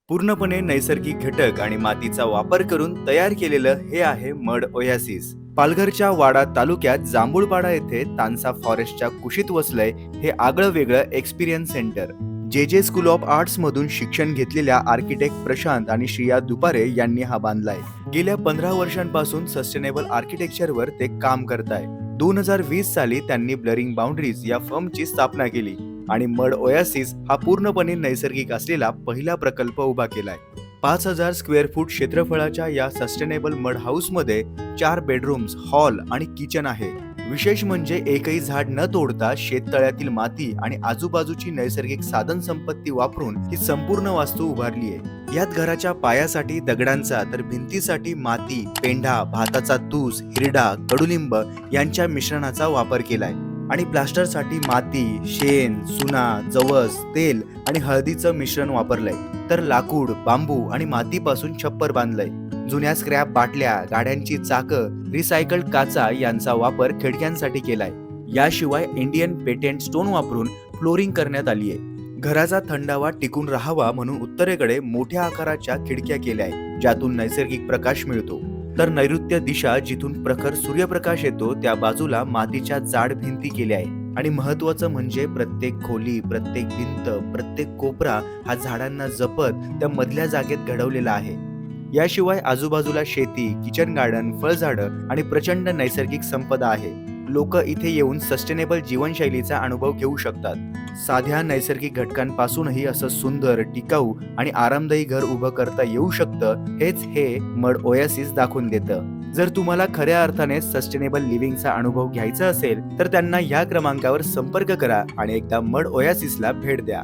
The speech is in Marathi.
पूर्णपणे नैसर्गिक घटक आणि मातीचा वापर करून तयार केलेलं हे आहे मड ओयासिस. पालघरच्या वाडा तालुक्यात जांभूळपाडा येथे तानसा फॉरेस्टच्या कुशीत वसलंय हे आगळं वेगळं एक्सपिरियन्स सेंटर. जे स्कूल ऑफ आर्ट्स मधून शिक्षण घेतलेल्या आर्किटेक्ट प्रशांत आणि श्रिया दुपारे यांनी हा बांधलाय. गेल्या 15 वर्षांपासून सस्टेनेबल आर्किटेक्चरवर ते काम करताय. 2020 साली त्यांनी ब्लरिंग बाउंड्रीज या फर्मची स्थापना केली आणि मड ओयासिस हा पूर्णपणे नैसर्गिक असलेला पहिला प्रकल्प उभा केलाय. 5,000 स्क्वेअर फूट क्षेत्रफळाच्या या सस्टेनेबल मड हाऊस मध्ये 4 बेडरूम्स, हॉल आणि किचन आहे. विशेष म्हणजे एकही झाड न तोडता शेततळ्यातील माती आणि आजूबाजूची नैसर्गिक साधन संपत्ती वापरून ही संपूर्ण वास्तू उभारली आहे. यात घराच्या पायासाठी दगडांचा तर भिंतीसाठी माती, पेंढा, भाताचा तूस, हिरडा, कडुलिंब यांच्या मिश्रणाचा वापर केलाय आणि प्लास्टरसाठी माती, शेण, चुना, जवस, तेल आणि हळदीचं मिश्रण वापरलंय. तर लाकूड, बांबू आणि मातीपासून छप्पर बांधलंय. जुन्या स्क्रॅप बाटल्या, गाड्यांची चाकं, रिसायकल्ड काचा यांचा वापर खिडक्यांसाठी केलाय. याशिवाय इंडियन पेटेंट स्टोन वापरून फ्लोरिंग करण्यात आली आहे. घराचा थंडावा टिकून राहावा म्हणून उत्तरेकडे मोठ्या आकाराच्या खिडक्या केल्या आहेत, ज्यातून नैसर्गिक प्रकाश मिळतो. तर नैऋत्य दिशा जिथून प्रखर सूर्यप्रकाश येतो त्या बाजूला मातीच्या जाड भिंती केल्या आहे. आणि महत्वाचं म्हणजे प्रत्येक खोली, प्रत्येक भिंत, प्रत्येक कोपरा हा झाडांना जपत त्या मधल्या जागेत घडवलेला आहे. याशिवाय आजूबाजूला शेती, किचन गार्डन, फळझाडं आणि प्रचंड नैसर्गिक संपदा आहे. लोक इथे येऊन सस्टेनेबल जीवनशैलीचा अनुभव घेऊ शकतात. साध्या नैसर्गिक घटकांपासूनही असं सुंदर, टिकाऊ आणि आरामदायी घर उभं करता येऊ शकतं, हेच हे मड ओयासिस दाखवून देतं. जर तुम्हाला खऱ्या अर्थाने सस्टेनेबल लिव्हिंगचा अनुभव घ्यायचा असेल तर त्यांना या क्रमांकावर संपर्क करा आणि एकदा मड ओयासिसला भेट द्या.